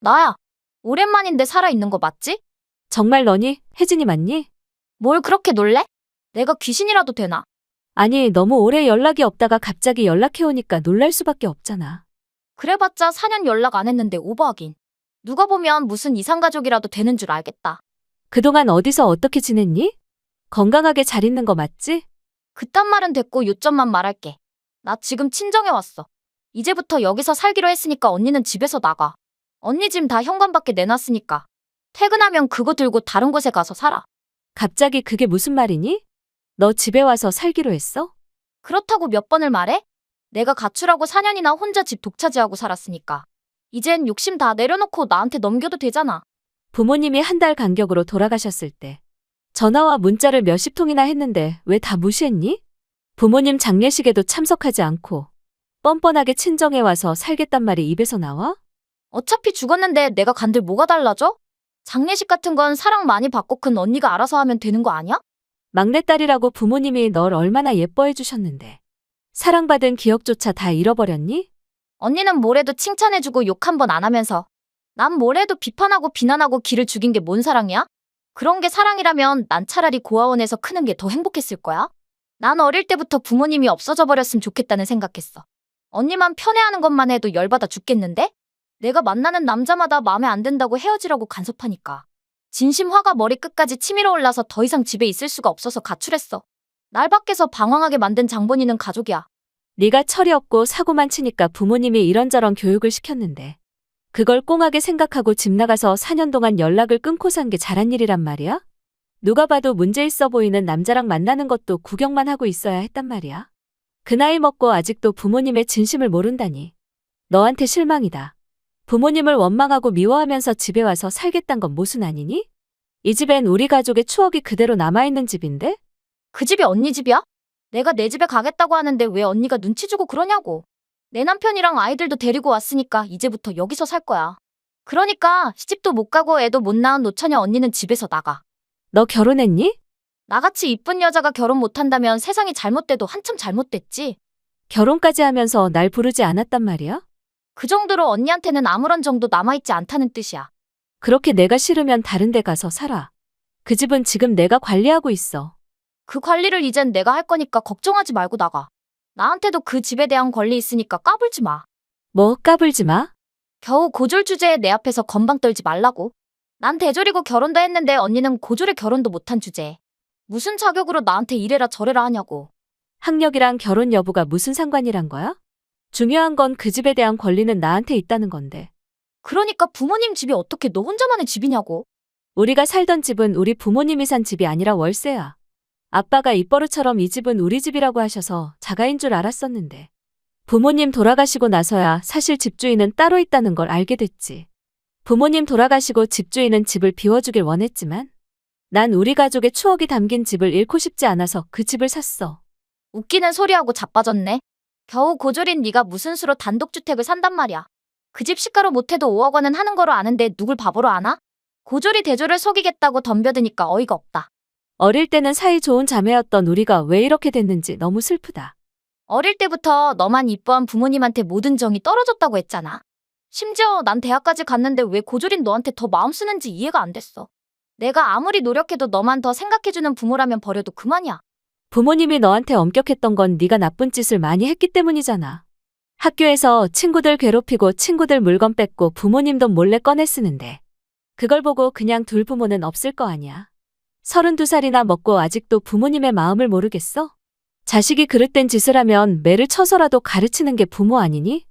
나야. 오랜만인데 살아있는 거 맞지? 정말 너니? 혜진이 맞니? 뭘 그렇게 놀래? 내가 귀신이라도 되나? 아니, 너무 오래 연락이 없다가 갑자기 연락해오니까 놀랄 수밖에 없잖아. 그래봤자 4년 연락 안 했는데 오버하긴. 누가 보면 무슨 이상가족이라도 되는 줄 알겠다. 그동안 어디서 어떻게 지냈니? 건강하게 잘 있는 거 맞지? 그딴 말은 됐고 요점만 말할게. 나 지금 친정에 왔어. 이제부터 여기서 살기로 했으니까 언니는 집에서 나가. 언니 짐 다 현관밖에 내놨으니까. 퇴근하면 그거 들고 다른 곳에 가서 살아. 갑자기 그게 무슨 말이니? 너 집에 와서 살기로 했어? 그렇다고 몇 번을 말해? 내가 가출하고 4년이나 혼자 집 독차지하고 살았으니까. 이젠 욕심 다 내려놓고 나한테 넘겨도 되잖아. 부모님이 한 달 간격으로 돌아가셨을 때 전화와 문자를 몇십 통이나 했는데 왜 다 무시했니? 부모님 장례식에도 참석하지 않고 뻔뻔하게 친정에 와서 살겠단 말이 입에서 나와? 어차피 죽었는데 내가 간들 뭐가 달라져? 장례식 같은 건 사랑 많이 받고 큰 언니가 알아서 하면 되는 거 아니야? 막내딸이라고 부모님이 널 얼마나 예뻐해 주셨는데 사랑받은 기억조차 다 잃어버렸니? 언니는 뭐래도 칭찬해주고 욕 한 번 안 하면서 난 뭐래도 비판하고 비난하고 기를 죽인 게 뭔 사랑이야? 그런 게 사랑이라면 난 차라리 고아원에서 크는 게 더 행복했을 거야. 난 어릴 때부터 부모님이 없어져 버렸으면 좋겠다는 생각했어. 언니만 편애하는 것만 해도 열받아 죽겠는데? 내가 만나는 남자마다 마음에 안 든다고 헤어지라고 간섭하니까. 진심 화가 머리끝까지 치밀어 올라서 더 이상 집에 있을 수가 없어서 가출했어. 날 밖에서 방황하게 만든 장본인은 가족이야. 네가 철이 없고 사고만 치니까 부모님이 이런저런 교육을 시켰는데 그걸 꽁하게 생각하고 집 나가서 4년 동안 연락을 끊고 산 게 잘한 일이란 말이야? 누가 봐도 문제 있어 보이는 남자랑 만나는 것도 구경만 하고 있어야 했단 말이야. 그 나이 먹고 아직도 부모님의 진심을 모른다니. 너한테 실망이다. 부모님을 원망하고 미워하면서 집에 와서 살겠단 건 모순 아니니? 이 집엔 우리 가족의 추억이 그대로 남아있는 집인데? 그 집이 언니 집이야? 내가 내 집에 가겠다고 하는데 왜 언니가 눈치 주고 그러냐고. 내 남편이랑 아이들도 데리고 왔으니까 이제부터 여기서 살 거야. 그러니까 시집도 못 가고 애도 못 낳은 노처녀 언니는 집에서 나가. 너 결혼했니? 나같이 이쁜 여자가 결혼 못한다면 세상이 잘못돼도 한참 잘못됐지. 결혼까지 하면서 날 부르지 않았단 말이야? 그 정도로 언니한테는 아무런 정도 남아있지 않다는 뜻이야. 그렇게 내가 싫으면 다른 데 가서 살아. 그 집은 지금 내가 관리하고 있어. 그 관리를 이젠 내가 할 거니까 걱정하지 말고 나가. 나한테도 그 집에 대한 권리 있으니까 까불지 마. 뭐 까불지 마. 겨우 고졸 주제에 내 앞에서 건방 떨지 말라고. 난 대졸이고 결혼도 했는데 언니는 고졸에 결혼도 못한 주제에. 무슨 자격으로 나한테 이래라 저래라 하냐고. 학력이랑 결혼 여부가 무슨 상관이란 거야? 중요한 건 그 집에 대한 권리는 나한테 있다는 건데. 그러니까 부모님 집이 어떻게 너 혼자만의 집이냐고. 우리가 살던 집은 우리 부모님이 산 집이 아니라 월세야. 아빠가 입버릇처럼 이 집은 우리 집이라고 하셔서 자가인 줄 알았었는데. 부모님 돌아가시고 나서야 사실 집주인은 따로 있다는 걸 알게 됐지. 부모님 돌아가시고 집주인은 집을 비워주길 원했지만 난 우리 가족의 추억이 담긴 집을 잃고 싶지 않아서 그 집을 샀어. 웃기는 소리하고 자빠졌네. 겨우 고졸인 네가 무슨 수로 단독주택을 산단 말이야. 그 집 시가로 못해도 5억 원은 하는 거로 아는데 누굴 바보로 아나? 고졸이 대졸을 속이겠다고 덤벼드니까 어이가 없다. 어릴 때는 사이 좋은 자매였던 우리가 왜 이렇게 됐는지 너무 슬프다. 어릴 때부터 너만 이뻐한 부모님한테 모든 정이 떨어졌다고 했잖아. 심지어 난 대학까지 갔는데 왜 고졸인 너한테 더 마음 쓰는지 이해가 안 됐어. 내가 아무리 노력해도 너만 더 생각해주는 부모라면 버려도 그만이야. 부모님이 너한테 엄격했던 건 네가 나쁜 짓을 많이 했기 때문이잖아. 학교에서 친구들 괴롭히고 친구들 물건 뺏고 부모님 돈 몰래 꺼내 쓰는데 그걸 보고 그냥 둘 부모는 없을 거 아니야. 32살이나 먹고 아직도 부모님의 마음을 모르겠어? 자식이 그릇된 짓을 하면 매를 쳐서라도 가르치는 게 부모 아니니?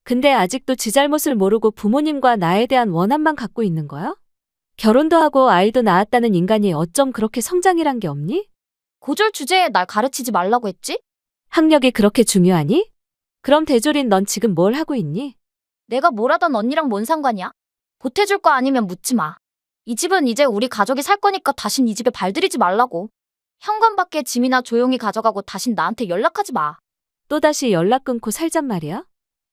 근데 아직도 지 잘못을 모르고 부모님과 나에 대한 원한만 갖고 있는 거야? 결혼도 하고 아이도 낳았다는 인간이 어쩜 그렇게 성장이란 게 없니? 고졸 주제에 날 가르치지 말라고 했지? 학력이 그렇게 중요하니? 그럼 대졸인 넌 지금 뭘 하고 있니? 내가 뭘 하던 언니랑 뭔 상관이야? 보태줄 거 아니면 묻지 마. 이 집은 이제 우리 가족이 살 거니까 다신 이 집에 발들이지 말라고. 현관 밖에 짐이나 조용히 가져가고 다신 나한테 연락하지 마. 또다시 연락 끊고 살잔 말이야?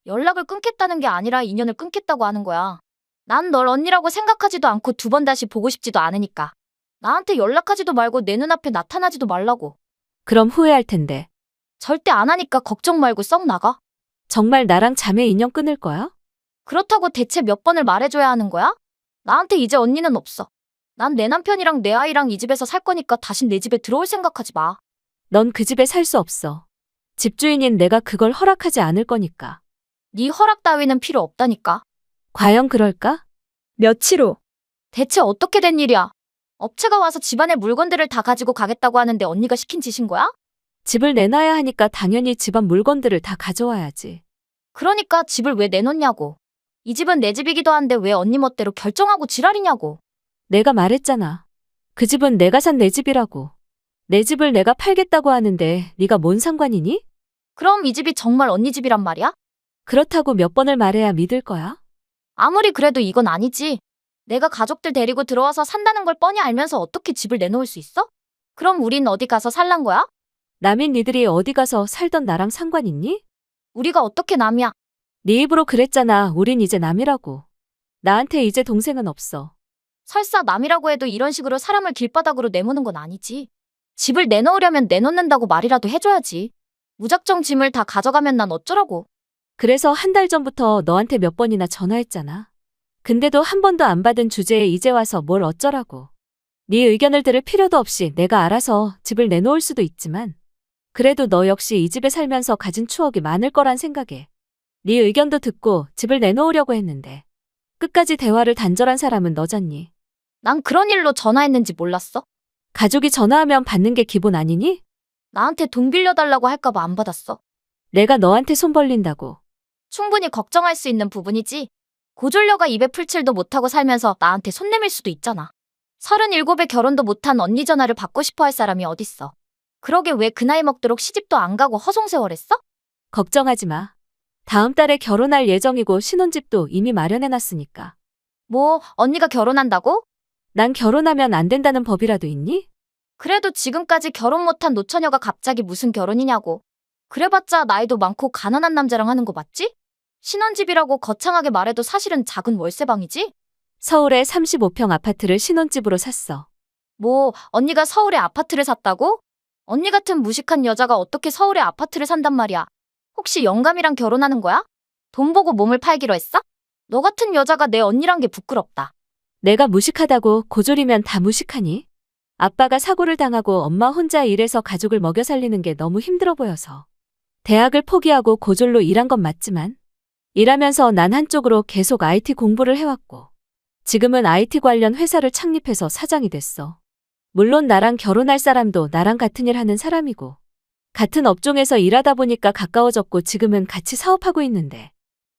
연락을 끊겠다는 게 아니라 인연을 끊겠다고 하는 거야. 난 널 언니라고 생각하지도 않고 두 번 다시 보고 싶지도 않으니까. 나한테 연락하지도 말고 내 눈앞에 나타나지도 말라고. 그럼 후회할 텐데. 절대 안 하니까 걱정 말고 썩 나가. 정말 나랑 자매 인연 끊을 거야? 그렇다고 대체 몇 번을 말해줘야 하는 거야? 나한테 이제 언니는 없어. 난 내 남편이랑 내 아이랑 이 집에서 살 거니까 다신 내 집에 들어올 생각하지 마. 넌 그 집에 살 수 없어. 집주인인 내가 그걸 허락하지 않을 거니까. 네 허락 따위는 필요 없다니까. 과연 그럴까? 며칠 후, 대체 어떻게 된 일이야? 업체가 와서 집안의 물건들을 다 가지고 가겠다고 하는데 언니가 시킨 짓인 거야? 집을 내놔야 하니까 당연히 집안 물건들을 다 가져와야지. 그러니까 집을 왜 내놓냐고. 이 집은 내 집이기도 한데 왜 언니 멋대로 결정하고 지랄이냐고. 내가 말했잖아. 그 집은 내가 산 내 집이라고. 내 집을 내가 팔겠다고 하는데 네가 뭔 상관이니? 그럼 이 집이 정말 언니 집이란 말이야? 그렇다고 몇 번을 말해야 믿을 거야? 아무리 그래도 이건 아니지. 내가 가족들 데리고 들어와서 산다는 걸 뻔히 알면서 어떻게 집을 내놓을 수 있어? 그럼 우린 어디 가서 살란 거야? 남인 니들이 어디 가서 살던 나랑 상관 있니? 우리가 어떻게 남이야? 네 입으로 그랬잖아. 우린 이제 남이라고. 나한테 이제 동생은 없어. 설사 남이라고 해도 이런 식으로 사람을 길바닥으로 내모는 건 아니지. 집을 내놓으려면 내놓는다고 말이라도 해줘야지. 무작정 짐을 다 가져가면 난 어쩌라고. 그래서 한 달 전부터 너한테 몇 번이나 전화했잖아. 근데도 한 번도 안 받은 주제에 이제 와서 뭘 어쩌라고. 네 의견을 들을 필요도 없이 내가 알아서 집을 내놓을 수도 있지만 그래도 너 역시 이 집에 살면서 가진 추억이 많을 거란 생각에 네 의견도 듣고 집을 내놓으려고 했는데 끝까지 대화를 단절한 사람은 너잖니. 난 그런 일로 전화했는지 몰랐어. 가족이 전화하면 받는 게 기본 아니니? 나한테 돈 빌려달라고 할까봐 안 받았어. 내가 너한테 손 벌린다고. 충분히 걱정할 수 있는 부분이지. 고졸녀가 입에 풀칠도 못하고 살면서 나한테 손 내밀 수도 있잖아. 37에 결혼도 못한 언니 전화를 받고 싶어 할 사람이 어딨어. 그러게 왜 그 나이 먹도록 시집도 안 가고 허송세월했어? 걱정하지 마. 다음 달에 결혼할 예정이고 신혼집도 이미 마련해놨으니까. 뭐, 언니가 결혼한다고? 난 결혼하면 안 된다는 법이라도 있니? 그래도 지금까지 결혼 못한 노처녀가 갑자기 무슨 결혼이냐고. 그래봤자 나이도 많고 가난한 남자랑 하는 거 맞지? 신혼집이라고 거창하게 말해도 사실은 작은 월세방이지? 서울에 35평 아파트를 신혼집으로 샀어. 뭐, 언니가 서울에 아파트를 샀다고? 언니 같은 무식한 여자가 어떻게 서울에 아파트를 산단 말이야? 혹시 영감이랑 결혼하는 거야? 돈 보고 몸을 팔기로 했어? 너 같은 여자가 내 언니란 게 부끄럽다. 내가 무식하다고 고졸이면 다 무식하니? 아빠가 사고를 당하고 엄마 혼자 일해서 가족을 먹여 살리는 게 너무 힘들어 보여서. 대학을 포기하고 고졸로 일한 건 맞지만 일하면서 난 한쪽으로 계속 IT 공부를 해왔고 지금은 IT 관련 회사를 창립해서 사장이 됐어. 물론 나랑 결혼할 사람도 나랑 같은 일 하는 사람이고 같은 업종에서 일하다 보니까 가까워졌고 지금은 같이 사업하고 있는데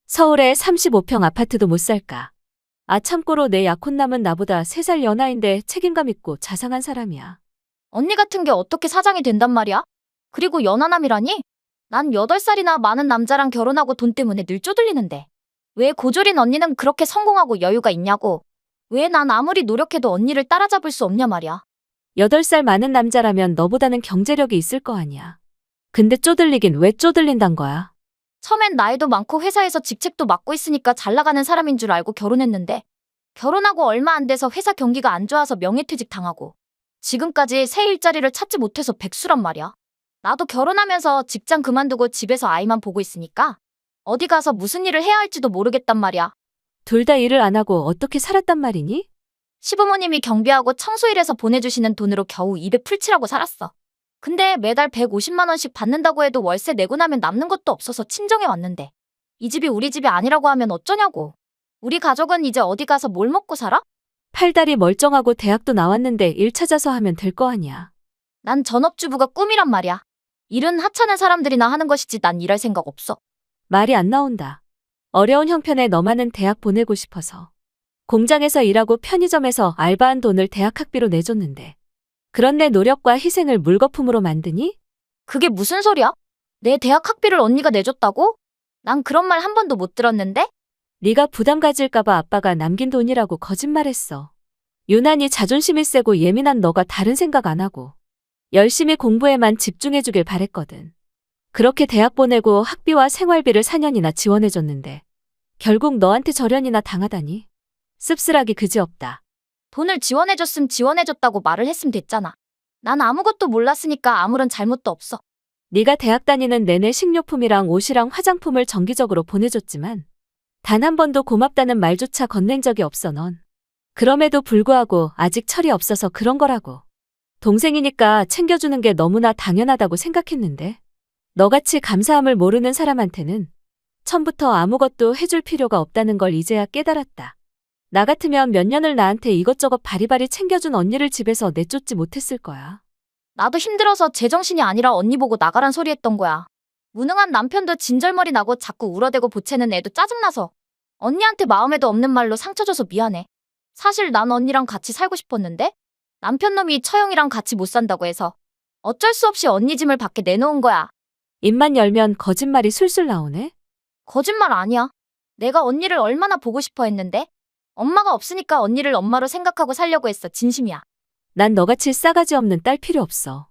서울에 35평 아파트도 못 살까. 아 참고로 내 약혼남은 나보다 3살 연하인데 책임감 있고 자상한 사람이야. 언니 같은 게 어떻게 사장이 된단 말이야? 그리고 연하남이라니? 난 8살이나 많은 남자랑 결혼하고 돈 때문에 늘 쪼들리는데. 왜 고졸인 언니는 그렇게 성공하고 여유가 있냐고. 왜 난 아무리 노력해도 언니를 따라잡을 수 없냐 말이야. 8살 많은 남자라면 너보다는 경제력이 있을 거 아니야. 근데 쪼들리긴 왜 쪼들린단 거야? 처음엔 나이도 많고 회사에서 직책도 맡고 있으니까 잘 나가는 사람인 줄 알고 결혼했는데 결혼하고 얼마 안 돼서 회사 경기가 안 좋아서 명예퇴직 당하고 지금까지 새 일자리를 찾지 못해서 백수란 말이야. 나도 결혼하면서 직장 그만두고 집에서 아이만 보고 있으니까 어디 가서 무슨 일을 해야 할지도 모르겠단 말이야. 둘 다 일을 안 하고 어떻게 살았단 말이니? 시부모님이 경비하고 청소일해서 보내주시는 돈으로 겨우 입에 풀칠하고 살았어. 근데 매달 150만 원씩 받는다고 해도 월세 내고 나면 남는 것도 없어서 친정에 왔는데 이 집이 우리 집이 아니라고 하면 어쩌냐고. 우리 가족은 이제 어디 가서 뭘 먹고 살아? 팔다리 멀쩡하고 대학도 나왔는데 일 찾아서 하면 될 거 아니야. 난 전업주부가 꿈이란 말이야. 일은 하찮은 사람들이나 하는 것이지 난 일할 생각 없어. 말이 안 나온다. 어려운 형편에 너만은 대학 보내고 싶어서. 공장에서 일하고 편의점에서 알바한 돈을 대학 학비로 내줬는데 그런 내 노력과 희생을 물거품으로 만드니? 그게 무슨 소리야? 내 대학 학비를 언니가 내줬다고? 난 그런 말 한 번도 못 들었는데? 네가 부담 가질까 봐 아빠가 남긴 돈이라고 거짓말했어. 유난히 자존심이 세고 예민한 너가 다른 생각 안 하고 열심히 공부에만 집중해주길 바랬거든. 그렇게 대학 보내고 학비와 생활비를 4년이나 지원해줬는데 결국 너한테 절연이나 당하다니. 씁쓸하기 그지없다. 돈을 지원해줬음 지원해줬다고 말을 했음 됐잖아. 난 아무것도 몰랐으니까 아무런 잘못도 없어. 네가 대학 다니는 내내 식료품이랑 옷이랑 화장품을 정기적으로 보내줬지만 단 한 번도 고맙다는 말조차 건넨 적이 없어 넌. 그럼에도 불구하고 아직 철이 없어서 그런 거라고. 동생이니까 챙겨주는 게 너무나 당연하다고 생각했는데. 너같이 감사함을 모르는 사람한테는 처음부터 아무것도 해줄 필요가 없다는 걸 이제야 깨달았다. 나 같으면 몇 년을 나한테 이것저것 바리바리 챙겨준 언니를 집에서 내쫓지 못했을 거야. 나도 힘들어서 제정신이 아니라 언니 보고 나가란 소리 했던 거야. 무능한 남편도 진절머리 나고 자꾸 울어대고 보채는 애도 짜증나서 언니한테 마음에도 없는 말로 상처 줘서 미안해. 사실 난 언니랑 같이 살고 싶었는데 남편 놈이 처형이랑 같이 못 산다고 해서 어쩔 수 없이 언니 짐을 밖에 내놓은 거야. 입만 열면 거짓말이 술술 나오네. 거짓말 아니야. 내가 언니를 얼마나 보고 싶어 했는데 엄마가 없으니까 언니를 엄마로 생각하고 살려고 했어. 진심이야. 난 너같이 싸가지 없는 딸 필요 없어.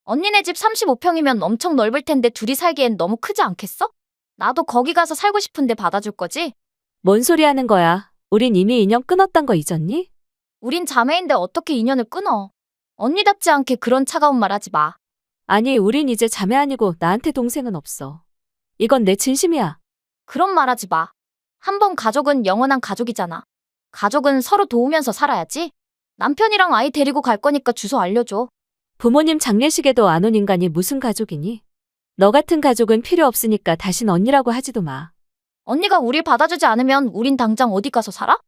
언니네 집 35평이면 엄청 넓을 텐데 둘이 살기엔 너무 크지 않겠어? 나도 거기 가서 살고 싶은데 받아줄 거지? 뭔 소리 하는 거야? 우린 이미 인연 끊었단 거 잊었니? 우린 자매인데 어떻게 인연을 끊어? 언니답지 않게 그런 차가운 말 하지 마. 아니, 우린 이제 자매 아니고 나한테 동생은 없어. 이건 내 진심이야. 그런 말 하지 마. 한 번 가족은 영원한 가족이잖아. 가족은 서로 도우면서 살아야지. 남편이랑 아이 데리고 갈 거니까 주소 알려줘. 부모님 장례식에도 안 온 인간이 무슨 가족이니? 너 같은 가족은 필요 없으니까 다신 언니라고 하지도 마. 언니가 우릴 받아주지 않으면 우린 당장 어디 가서 살아?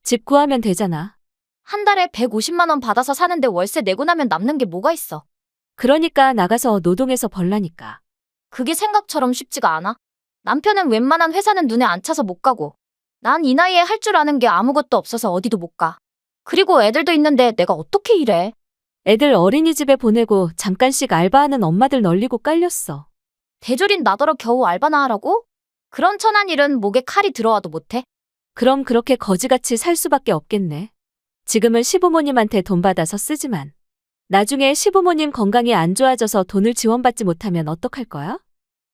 집 구하면 되잖아. 한 달에 150만 원 받아서 사는데 월세 내고 나면 남는 게 뭐가 있어? 그러니까 나가서 노동해서 벌라니까. 그게 생각처럼 쉽지가 않아. 남편은 웬만한 회사는 눈에 안 차서 못 가고 난 이 나이에 할 줄 아는 게 아무것도 없어서 어디도 못 가. 그리고 애들도 있는데 내가 어떻게 일해? 애들 어린이집에 보내고 잠깐씩 알바하는 엄마들 널리고 깔렸어. 대졸인 나더러 겨우 알바나 하라고? 그런 천한 일은 목에 칼이 들어와도 못해? 그럼 그렇게 거지같이 살 수밖에 없겠네. 지금은 시부모님한테 돈 받아서 쓰지만 나중에 시부모님 건강이 안 좋아져서 돈을 지원받지 못하면 어떡할 거야?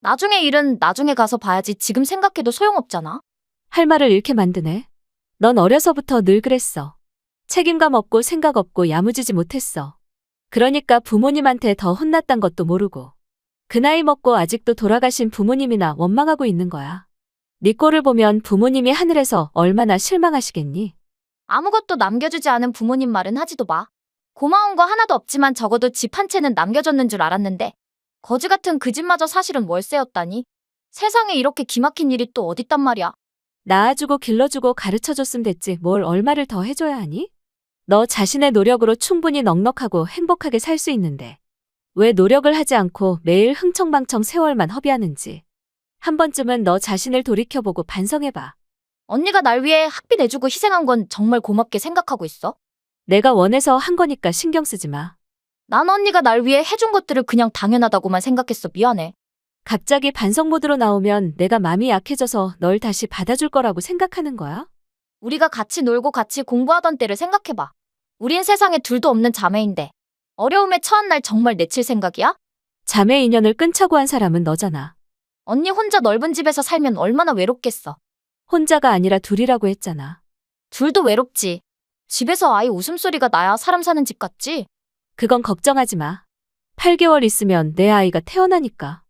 나중에 일은 나중에 가서 봐야지 지금 생각해도 소용없잖아. 할 말을 잃게 만드네. 넌 어려서부터 늘 그랬어. 책임감 없고 생각 없고 야무지지 못했어. 그러니까 부모님한테 더 혼났단 것도 모르고 그 나이 먹고 아직도 돌아가신 부모님이나 원망하고 있는 거야. 네 꼴을 보면 부모님이 하늘에서 얼마나 실망하시겠니? 아무것도 남겨주지 않은 부모님 말은 하지도 마. 고마운 거 하나도 없지만 적어도 집 한 채는 남겨줬는 줄 알았는데 거지 같은 그 집마저 사실은 월세였다니. 세상에 이렇게 기막힌 일이 또 어딨단 말이야. 낳아주고 길러주고 가르쳐줬으면 됐지 뭘 얼마를 더 해줘야 하니? 너 자신의 노력으로 충분히 넉넉하고 행복하게 살 수 있는데 왜 노력을 하지 않고 매일 흥청망청 세월만 허비하는지 한 번쯤은 너 자신을 돌이켜보고 반성해봐. 언니가 날 위해 학비 내주고 희생한 건 정말 고맙게 생각하고 있어. 내가 원해서 한 거니까 신경 쓰지 마. 난 언니가 날 위해 해준 것들을 그냥 당연하다고만 생각했어. 미안해. 갑자기 반성 모드로 나오면 내가 마음이 약해져서 널 다시 받아줄 거라고 생각하는 거야? 우리가 같이 놀고 같이 공부하던 때를 생각해봐. 우린 세상에 둘도 없는 자매인데 어려움에 처한 날 정말 내칠 생각이야? 자매 인연을 끊자고 한 사람은 너잖아. 언니 혼자 넓은 집에서 살면 얼마나 외롭겠어. 혼자가 아니라 둘이라고 했잖아. 둘도 외롭지. 집에서 아이 웃음소리가 나야 사람 사는 집 같지? 그건 걱정하지 마. 8개월 있으면 내 아이가 태어나니까.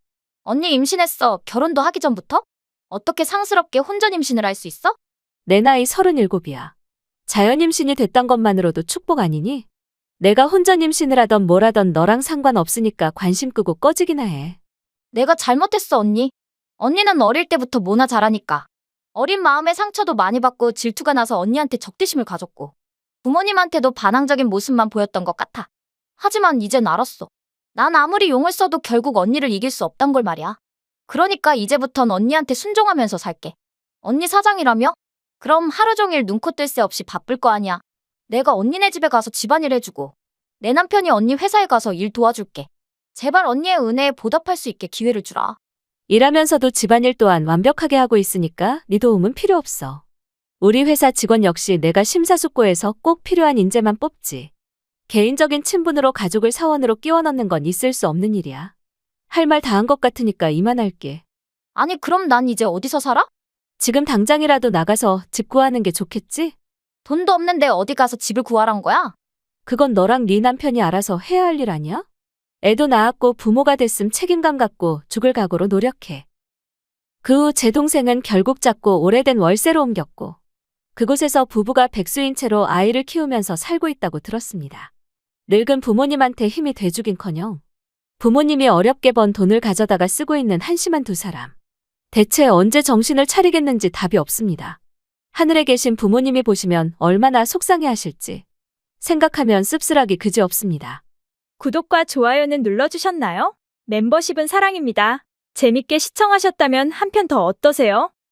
언니 임신했어. 결혼도 하기 전부터? 어떻게 상스럽게 혼전 임신을 할 수 있어? 내 나이 37이야. 자연 임신이 됐단 것만으로도 축복 아니니? 내가 혼전 임신을 하던 뭘 하던 너랑 상관없으니까 관심 끄고 꺼지기나 해. 내가 잘못했어, 언니. 언니는 어릴 때부터 모나 잘하니까. 어린 마음에 상처도 많이 받고 질투가 나서 언니한테 적대심을 가졌고 부모님한테도 반항적인 모습만 보였던 것 같아. 하지만 이젠 알았어. 난 아무리 용을 써도 결국 언니를 이길 수 없단 걸 말이야. 그러니까 이제부턴 언니한테 순종하면서 살게. 언니 사장이라며? 그럼 하루 종일 눈코 뜰 새 없이 바쁠 거 아니야. 내가 언니네 집에 가서 집안일 해주고 내 남편이 언니 회사에 가서 일 도와줄게. 제발 언니의 은혜에 보답할 수 있게 기회를 주라. 일하면서도 집안일 또한 완벽하게 하고 있으니까 네 도움은 필요 없어. 우리 회사 직원 역시 내가 심사숙고해서 꼭 필요한 인재만 뽑지. 개인적인 친분으로 가족을 사원으로 끼워 넣는 건 있을 수 없는 일이야. 할 말 다 한 것 같으니까 이만할게. 아니 그럼 난 이제 어디서 살아? 지금 당장이라도 나가서 집 구하는 게 좋겠지? 돈도 없는데 어디 가서 집을 구하란 거야? 그건 너랑 네 남편이 알아서 해야 할 일 아니야? 애도 낳았고 부모가 됐음 책임감 갖고 죽을 각오로 노력해. 그 후 제 동생은 결국 작고 오래된 월세로 옮겼고 그곳에서 부부가 백수인 채로 아이를 키우면서 살고 있다고 들었습니다. 늙은 부모님한테 힘이 돼주긴커녕 부모님이 어렵게 번 돈을 가져다가 쓰고 있는 한심한 두 사람. 대체 언제 정신을 차리겠는지 답이 없습니다. 하늘에 계신 부모님이 보시면 얼마나 속상해하실지 생각하면 씁쓸하기 그지없습니다. 구독과 좋아요는 눌러주셨나요? 멤버십은 사랑입니다. 재밌게 시청하셨다면 한 편 더 어떠세요?